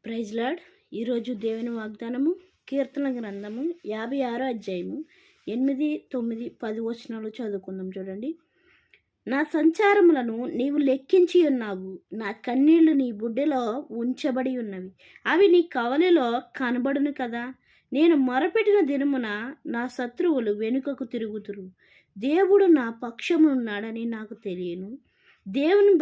Praise lord. ఈరోజు దేవుని వాగ్దానము కీర్తన గ్రంథము 56 అధ్యాయము 8, 9, 10 వచనాలు చదువుకుందాం. చూడండి. నా సంచారములను నీవు లెక్కించి ఉన్నావు, నా కన్నీళ్లు నీ బుడ్డెలో ఉంచబడి ఉన్నవి, అవి నీ కవలిలో కనబడును కదా. నేను మొరపెట్టిన దినమున నా శత్రువులు వెనుకకు తిరుగుతురు. దేవుడు నా పక్షమునున్నాడని నాకు తెలియను. దేవుని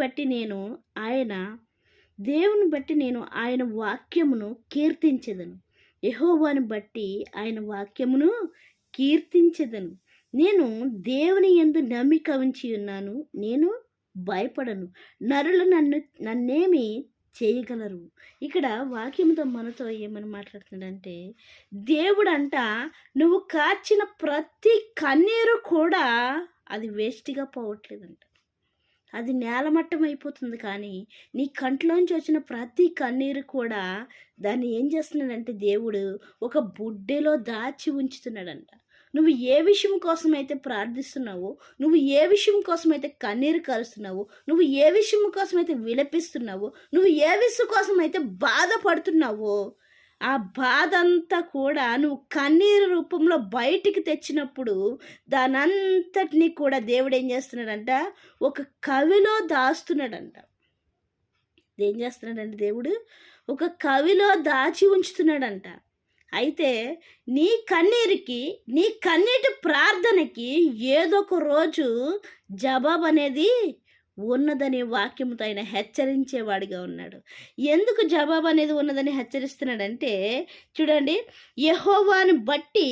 బట్టి నేను ఆయన వాక్యమును కీర్తించెదను. యెహోవాను బట్టి ఆయన వాక్యమును కీర్తించెదను. నేను దేవుని యందు నమ్మిక ఉంచి ఉన్నాను, నేను భయపడను. నరులు నన్నేమి చేయగలరు. ఇక్కడ వాక్యంతో మనతో ఏమని మాట్లాడుతున్నాడంటే, దేవుడంట నువ్వు కార్చిన ప్రతి కన్నీరు కూడా అది వేస్ట్గా పోవట్లేదంట. అది నేలమట్టం అయిపోతుంది. కానీ నీ కంట్లోంచి వచ్చిన ప్రతి కన్నీరు కూడా దాన్ని ఏం చేస్తున్నాడంటే దేవుడు ఒక బుడ్డెలో దాచి ఉంచుతున్నాడంట. నువ్వు ఏ విషయం కోసమైతే ప్రార్థిస్తున్నావో, నువ్వు ఏ విషయం కోసమైతే కన్నీరు కరుస్తున్నావో, నువ్వు ఏ విషయం కోసమైతే విలపిస్తున్నావో, నువ్వు ఏ విషయం కోసమైతే బాధపడుతున్నావో, ఆ బాధ అంతా కూడా నువ్వు కన్నీరు రూపంలో బయటికి తెచ్చినప్పుడు దానంతటినీ కూడా దేవుడు ఏం చేస్తున్నాడంట, ఒక కవిలో దాస్తున్నాడంట. ఏం చేస్తున్నాడంటే దేవుడు ఒక కవిలో దాచి ఉంచుతున్నాడంట. అయితే నీ కన్నీరికి, నీ కన్నీటి ప్రార్థనకి ఏదో ఒక రోజు జవాబు అనేది ఉన్నదని వాక్యముతో ఆయన హెచ్చరించేవాడిగా ఉన్నాడు. ఎందుకు జవాబు అనేది ఉన్నదని హెచ్చరిస్తున్నాడంటే, చూడండి, యెహోవాను బట్టి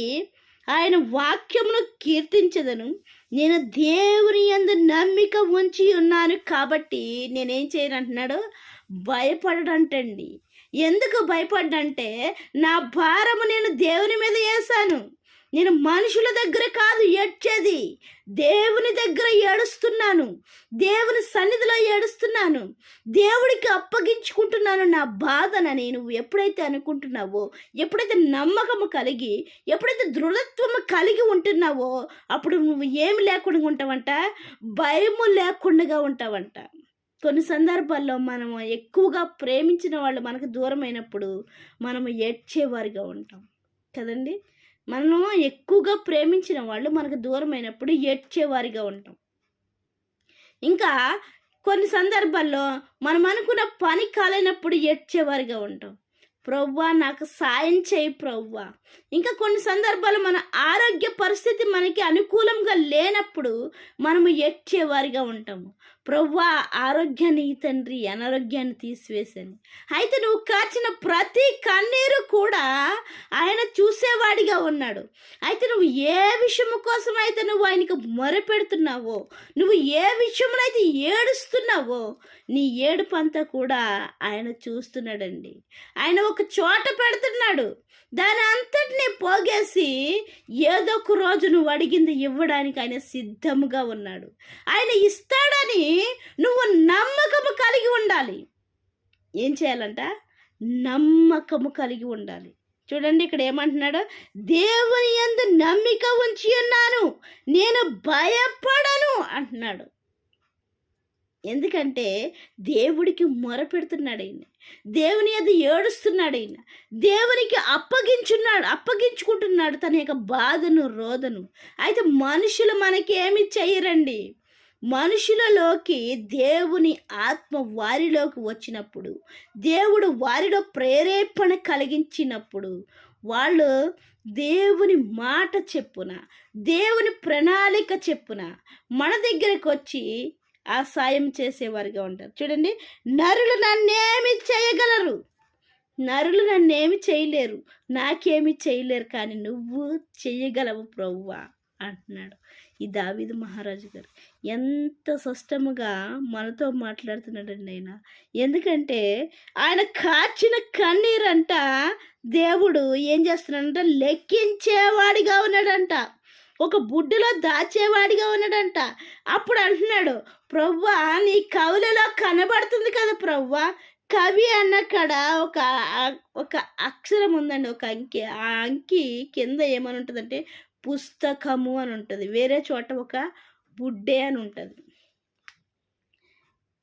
ఆయన వాక్యమును కీర్తించదను. నేను దేవుని యందు నమ్మిక ఉంచి ఉన్నాను కాబట్టి నేనేం చేయను అంటున్నాడు, భయపడడంటండి. ఎందుకు భయపడ్డంటే, నా భారము నేను దేవుని మీద వేశాను. నేను మనుషుల దగ్గర కాదు ఏడ్చేది, దేవుని దగ్గర ఏడుస్తున్నాను, దేవుని సన్నిధిలో ఏడుస్తున్నాను, దేవుడికి అప్పగించుకుంటున్నాను నా బాధనని నువ్వు ఎప్పుడైతే అనుకుంటున్నావో, ఎప్పుడైతే నమ్మకము కలిగి, ఎప్పుడైతే దృఢత్వము కలిగి ఉంటున్నావో, అప్పుడు నువ్వు ఏమి లేకుండా ఉంటావంట, భయము లేకుండా ఉంటావంట. కొన్ని సందర్భాల్లో మనము ఎక్కువగా ప్రేమించిన వాళ్ళు మనకు దూరమైనప్పుడు మనము ఏడ్చేవారిగా ఉంటాం కదండి. మనం ఎక్కువగా ప్రేమించిన వాళ్ళు మనకు దూరమైనప్పుడు ఏడ్చేవారిగా ఉంటాం. ఇంకా కొన్ని సందర్భాల్లో మనం అనుకున్న పని కాలేనప్పుడు ఏడ్చేవారిగా ఉంటాం. ప్రవ్వా నాకు సాయం చేయి ప్రవ్వా. ఇంకా కొన్ని సందర్భాలు మన ఆరోగ్య పరిస్థితి మనకి అనుకూలంగా లేనప్పుడు మనము ఏడ్చేవారిగా ఉంటాము. ప్రవ్వా ఆరోగ్యాన్ని తండ్రి, అనారోగ్యాన్ని తీసివేసని. అయితే నువ్వు కార్చిన ప్రతి కన్నీరు కూడా ఆయన చూసేవాడిగా ఉన్నాడు. అయితే నువ్వు ఏ విషయం కోసం అయితే నువ్వు ఆయనకు మొరపెడుతున్నావో, నువ్వు ఏ విషయంలో అయితే ఏడుస్తున్నావో, నీ ఏడుపు అంతా కూడా ఆయన చూస్తున్నాడండి. ఆయన ఒక చోట పెడుతున్నాడు, దాని అంతటినీ పోగేసి ఏదో ఒక రోజు నువ్వు అడిగింది ఇవ్వడానికి ఆయన సిద్ధముగా ఉన్నాడు. ఆయన ఇస్తాడని నువ్వు నమ్మకము కలిగి ఉండాలి. ఏం చేయాలంట, నమ్మకము కలిగి ఉండాలి. చూడండి, ఇక్కడ ఏమంటున్నాడు, దేవుని యందు నమ్మిక ఉంచి ఉన్నాను, నేను భయపడను అంటున్నాడు. ఎందుకంటే దేవుడికి మొరపెడుతున్నాడు ఆయన, దేవుని యందు ఏడుస్తున్నాడు ఆయన, దేవునికి అప్పగించుకుంటున్నాడు తన యొక్క బాధను, రోదను. అయితే మనుషులు మనకేమి చెయ్యరండి. మనుషులలోకి దేవుని ఆత్మ వారిలోకి వచ్చినప్పుడు, దేవుడు వారిలో ప్రేరేపణ కలిగించినప్పుడు, వాళ్ళు దేవుని మాట చెప్పున, దేవుని ప్రణాళిక చెప్పున మన దగ్గరకు వచ్చి ఆ సాయం చేసేవారిగా ఉంటారు. చూడండి, నరులు నన్నేమి చేయగలరు, నరులు నన్నేమి చేయలేరు, నాకేమి చేయలేరు, కానీ నువ్వు చేయగలవు ప్రభువా అంటున్నాడు ఈ దావీదు మహారాజు గారు. ఎంత స్పష్టముగా మనతో మాట్లాడుతున్నాడండి ఆయన. ఎందుకంటే ఆయన కార్చిన కన్నీరంట దేవుడు ఏం చేస్తున్నాడంట, లెక్కించేవాడిగా ఉన్నాడంట, ఒక బుడ్డిలో దాచేవాడిగా ఉన్నాడంట. అప్పుడు అంటున్నాడు, ప్రవ్వా నీ కవులలో కనబడుతుంది కదా ప్రవ్వా. కవి అన్నక్కడ ఒక అక్షరం ఉందండి, ఒక అంకి. ఆ అంకి కింద ఏమని ఉంటుందంటే పుస్తకము అని ఉంటుంది, వేరే చోట ఒక బుడ్డే అని ఉంటుంది.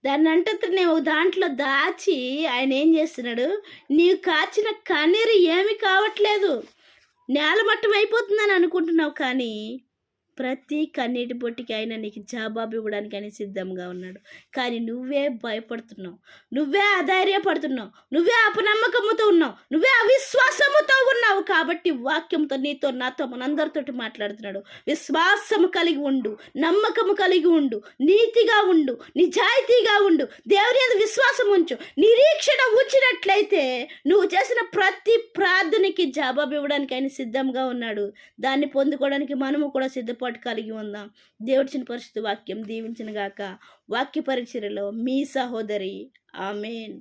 దాన్నంతటిని ఒక దాంట్లో దాచి ఆయన ఏం చేస్తున్నాడు, నీవు కార్చిన కన్నీరు ఏమీ కావట్లేదు. నేలమట్టం అయిపోతుందని అనుకుంటున్నావు కానీ ప్రతి కన్నీటి బొట్టికి ఆయన నీకు జవాబు ఇవ్వడానికి ఆయన సిద్ధంగా ఉన్నాడు. కానీ నువ్వే భయపడుతున్నావు, నువ్వే అధైర్యపడుతున్నావు, నువ్వే అపనమ్మకముతో ఉన్నావు, నువ్వే అవిశ్వాసముతో ఉన్నావు. కాబట్టి వాక్యంతో నీతో నాతో మనందరితోటి మాట్లాడుతున్నాడు. విశ్వాసము కలిగి ఉండు, నమ్మకము కలిగి ఉండు, నీతిగా ఉండు, నిజాయితీగా ఉండు, దేవుని యందు విశ్వాసం ఉంచు. నిరీక్షణ ఉంచినట్లయితే నువ్వు చేసిన ప్రతి ప్రార్థనకి జవాబు ఇవ్వడానికి ఆయన సిద్ధంగా ఉన్నాడు. దాన్ని పొందుకోవడానికి మనము కూడా సిద్ధపాటు కలిగి ఉందాం. దేవుడిచిన పరిశుద్ధ వాక్యం దీవించిన గాక. వాక్య పరిచర్యలో మీ సహోదరి. ఆమేన్.